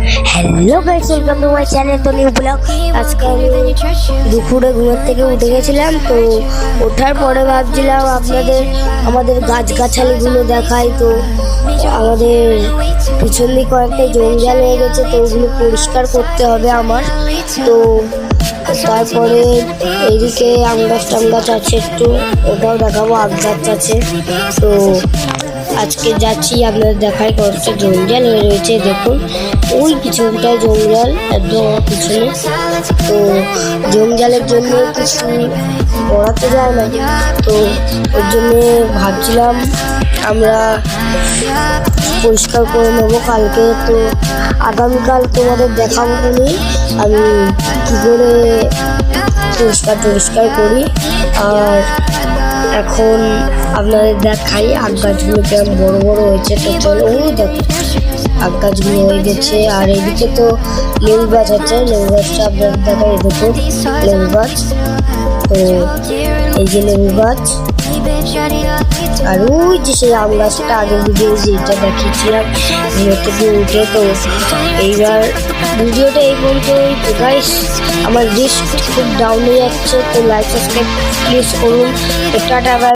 Hello guys, welcome to my channel তো new blog. আজকে আমি দুপুরে ঘুমের থেকে উঠে গেছিলাম, তো ওঠার পরে ভাবছিলাম আমাদের গাছগাছালিগুলো দেখাই। তো আমাদের পিছন দিকে কয়েকটা জঞ্জাল হয়ে গেছে, তো ওগুলো পরিষ্কার করতে হবে আমার। তো তারপরে এইদিকে আম গাছ আছে, একটু ওটাও দেখাবো। আম গাছ আছে, তো আজকে যাচ্ছি আপনাদের দেখাই। কয়েকটা জঞ্জাল হয়ে রয়েছে, দেখুন ওই পিছনটায় জঞ্জাল, একদম আমার পিছনে। তো জঞ্জালের জন্য কিছু পড়াতে যায় না, তো ওর জন্যে ভাবছিলাম আমরা পরিষ্কার করে নেবো কালকে। তো আগামীকাল তোমাদের দেখাবো বলি আমি কী করে পরিষ্কার করি। আর এখন আপনাদের দেখাই আগ গাছগুলো কেমন বড় বড় হয়েছে। তো চলো, ওই দেখো আগ গাছগুলো হয়ে গেছে। আর এদিকে তো লেবু গাছ আছে, লেবু গাছটা আপনাদের দেখাই। দেখুন লেবু গাছ, তো এই যে লেবু গাছ। আর ওই যে সেই আম গাছটা আগের ভিডিও যেটা দেখিয়েছিলাম ঘুরে থেকে উঠে। তো এইবার ভিডিওটা এই পর্যন্তই। তো গাইস, আমার রিস্ক খুব ডাউন হয়ে যাচ্ছে, তো লাইক সাবস্ক্রাইব প্লিজ করুন। তো টাটা।